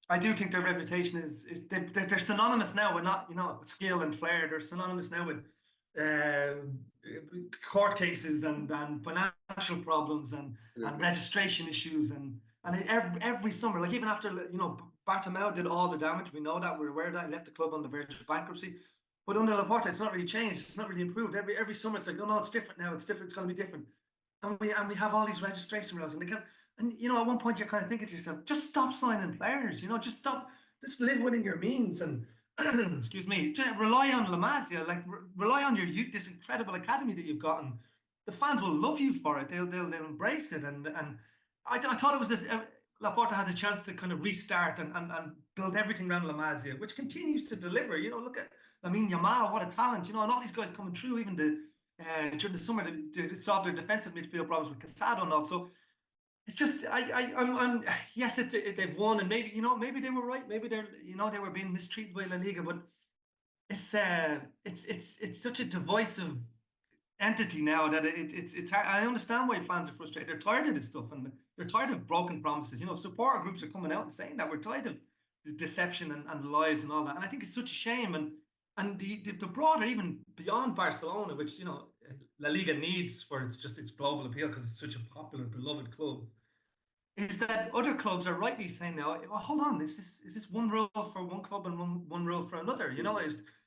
I do think their reputation is they're synonymous now with with skill and flair. They're synonymous now with court cases and financial problems and registration issues and every summer, like even after Bartomeu did all the damage, we know that, we're aware of that, he left the club on the verge of bankruptcy. But under Laporta, it's not really changed. It's not really improved. Every summer, it's like, oh no, it's different now. It's different. It's going to be different. And we have all these registration rules, and they can't. And at one point, you're kind of thinking to yourself, just stop signing players. Just stop. Just live within your means, and excuse me, just rely on La Masia. Like rely on your youth, this incredible academy that you've gotten. The fans will love you for it. They'll embrace it. And I thought it was this. Laporta had a chance to kind of restart and build everything around La Masia, which continues to deliver. Look at Lamine Yamal, what a talent, and all these guys coming through, even during the summer to solve their defensive midfield problems with Casado and all. So it's just I'm yes, they've won, and maybe maybe they were right, maybe they were being mistreated by La Liga, but it's such a divisive entity now that it's hard. I understand why fans are frustrated. They're tired of this stuff, and they're tired of broken promises. Supporter groups are coming out and saying that we're tired of deception and lies and all that. And I think it's such a shame. And the broader, even beyond Barcelona, which La Liga needs for its global appeal because it's such a popular, beloved club, is that other clubs are rightly saying now, well, hold on, is this one rule for one club and one rule for another?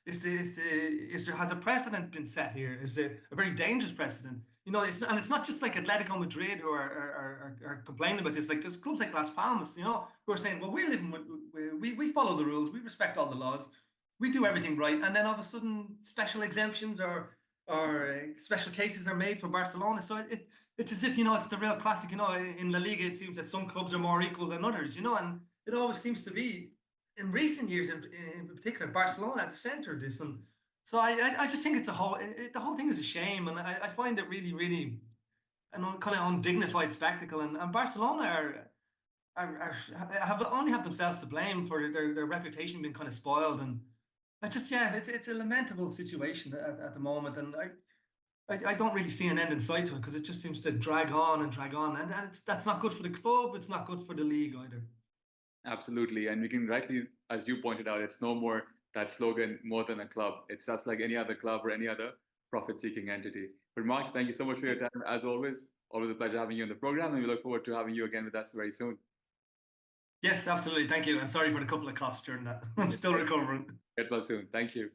Has a precedent been set here? Is it a very dangerous precedent? It's not just like Atletico Madrid who are complaining about this. Like there's clubs like Las Palmas, who are saying, well, we follow the rules, we respect all the laws, we do everything right, and then all of a sudden special exemptions or special cases are made for Barcelona. So it's as if it's the real classic. In La Liga, it seems that some clubs are more equal than others. And it always seems to be in recent years, in particular, Barcelona at the center of this. And so I just think the whole thing is a shame, and I find it really, really an kind of undignified spectacle. And Barcelona only have themselves to blame for their reputation being kind of spoiled. And it's a lamentable situation at the moment, and I don't really see an end in sight to it because it just seems to drag on, and that's not good for the club. It's not good for the league either. Absolutely, and we can rightly, as you pointed out, it's no more that slogan, more than a club. It's just like any other club or any other profit-seeking entity. But Mark, thank you so much for your time, as always. Always a pleasure having you on the program, and we look forward to having you again with us very soon. Yes, absolutely. Thank you. And sorry for the couple of coughs during that. I'm still recovering. Get well soon. Thank you.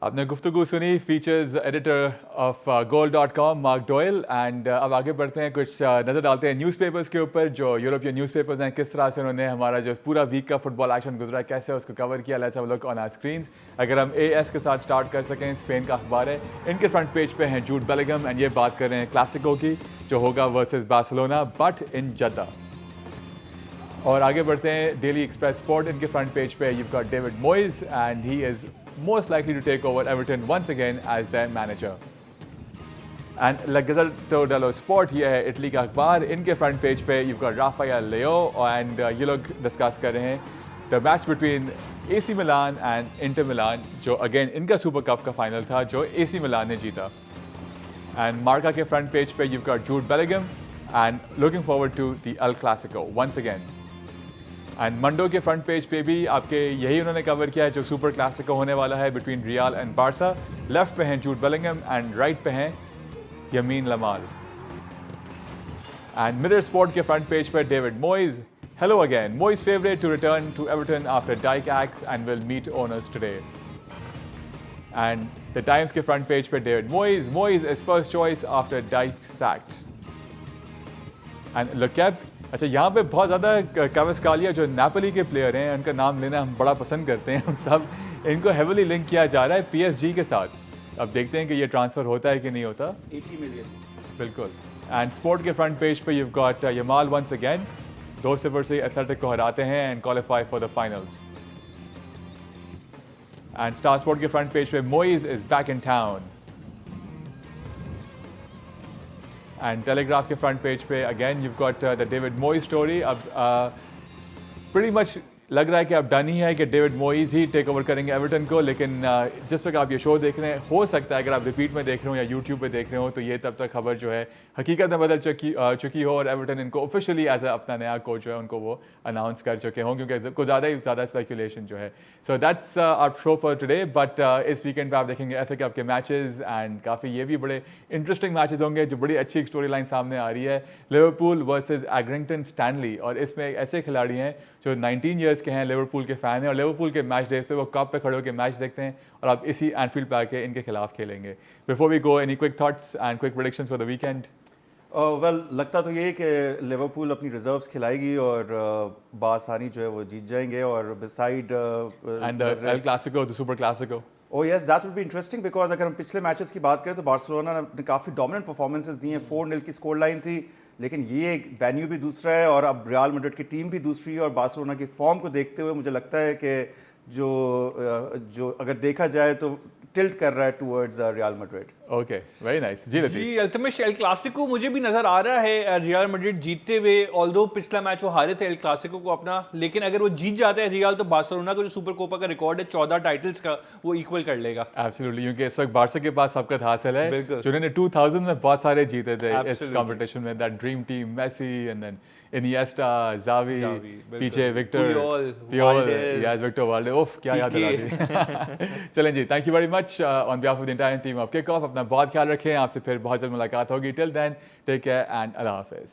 आपने गुफ्तगू सुनी features editor of goal.com Mark Doyle and अब आगे बढ़ते हैं, कुछ नज़र डालते हैं न्यूज़पेपर्स के ऊपर जो यूरोपियन न्यूज़पेपर्स हैं, किस तरह से उन्होंने हमारा जो पूरा वीक का फुटबॉल एक्शन गुजरा कैसे उसको कवर किया. Let's have a look on our screens. अगर हम AS के साथ स्टार्ट कर सकें, स्पेन का अखबार है, इनके फ्रंट पेज पे हैं जूड बेलिंगम एंड ये बात कर रहे हैं क्लासिको की जो होगा versus Barcelona but in Jeddah. और आगे बढ़ते हैं डेली एक्सप्रेस स्पोर्ट, इनके फ्रंट पेज पे you've got David Moyes and he is most likely to take over Everton once again as their manager. And La Gazzetta dello Sport, ये है Italy का अखबार, इनके फ्रंट पेज पे you've got Rafael Leo and ये लोग discuss कर रहे हैं the match between AC Milan and Inter Milan जो again इनका सुपर कप का फाइनल था जो AC Milan ने जीता. And Marca के फ्रंट पेज पे you've got Jude Bellingham and looking forward to the El Clasico once again. And Mundo के फ्रंट पेज पे भी आपके यही उन्होंने कवर किया है जो सुपर क्लासिको होने वाला है between Real and Barca. Left पे हैं जूड बेलिंगम एंड राइट पे हैं Yamine Lamal. And Mirror Sport के फ्रंट पेज पे David Moyes, hello again, Moyes favourite to return to Everton after Dyche exit and will meet owners today. And the Times के front page पे David Moyes is first choice after Dyche sacked. And L'Equipe, अच्छा यहाँ पे बहुत ज़्यादा क्वारात्स्खेलिया जो Napoli के player हैं उनका नाम लेना हम बड़ा पसंद करते हैं हम सब, इनको हेवली लिंक किया जा रहा है PSG के साथ. अब देखते हैं कि ये ट्रांसफ़र होता है कि नहीं होता. 80 मिलियन बिल्कुल. एंड स्पोर्ट के फ्रंट पेज पे you've got Yamal once again 2-0 से एथलेटिक को हराते हैं and qualify for the finals. And star sport के फ्रंट पेज पे Moiz is back in town. And telegraph के फ्रंट पेज पे again you've got the David Moiz story. अब pretty much लग रहा है कि अब डन ही है कि डेविड मोइज ही टेक ओवर करेंगे एवर्टन को. लेकिन जिस वक्त आप ये शो देख रहे हैं, हो सकता है अगर आप रिपीट में देख रहे हो या यूट्यूब पे देख रहे हो तो ये तब तक खबर जो है हकीकत में बदल चुकी हो और एवर्टन इनको ऑफिशियली एज अपना नया कोच जो है उनको वो अनाउंस कर चुके हों, क्योंकि कुछ ज़्यादा स्पेकुलेशन जो है. So that's our show for today. But इस वीकेंड पे आप देखेंगे FA कप के मैचेस एंड काफ़ी ये भी बड़े इंटरेस्टिंग मैचेस होंगे जो बड़ी अच्छी स्टोरी लाइन सामने आ रही है. लिवरपूल वर्सेस एग्रिंगटन स्टैनली, और इसमें ऐसे खिलाड़ी हैं जो 19 ईयर्स के हैं, लिवरपूल के फ़ैन हैं और लिवरपूल के मैच डेज पे वो कप पे खड़े होकर मैच देखते हैं और आप इसी एनफील्ड पे आके इनके खिलाफ खेलेंगे. Before we go, any quick thoughts and quick predictions for the weekend? Well लगता तो ये है कि लिवरपूल अपनी रिजर्व्स खिलाएगी और बासानी जो है वो जीत जाएंगे. और beside and the El Clasico, the super Clasico. Oh yes, that would be interesting because अगर हम पिछले मैचेस की बात करें तो बार्सिलोना ने काफ़ी डोमिनेंट परफॉर्मेंसेस दी हैं. 4-0 की स्कोर लाइन थी, लेकिन ये वेन्यू भी दूसरा है और अब रियल मैड्रिड की टीम भी दूसरी है. और बार्सिलोना की फॉर्म को देखते हुए मुझे लगता है कि जो अगर देखा जाए तो टिल्ट कर रहा है towards Real Madrid. Okay, very nice. जी लतीफ। जी अल्तमिश, एल क्लासिको मुझे भी नजर आ रहा है रियल मैड्रिड जीतते हुए, ऑल्दो पिछला मैच वो हारे थे एल क्लासिको को अपना, लेकिन अगर वो जीत जाते हैं रियल तो बार्सिलोना का जो सुपर कोपा का रिकॉर्ड है 14 टाइटल्स का वो इक्वल कर लेगा। एब्सोल्युटली, क्योंकि इस वक्त बार्सा के पास सबका हासिल है, बिल्कुल। जिन्होंने 2000 में बहुत सारे जीते थे इस Absolutely. कंपटीशन में, that dream team, Messi and then Iniesta, Xavi, बिल्कुल। पीछे Victor Puyol, Valdes, yes Victor Valde, उफ क्या याद दिला दी। चलें जी, thank you very much on behalf of the entire team of Kick. अपना बहुत ख्याल रखें, आपसे फिर बहुत जल्द मुलाकात होगी। Till then take care and अल्लाह हाफिज़।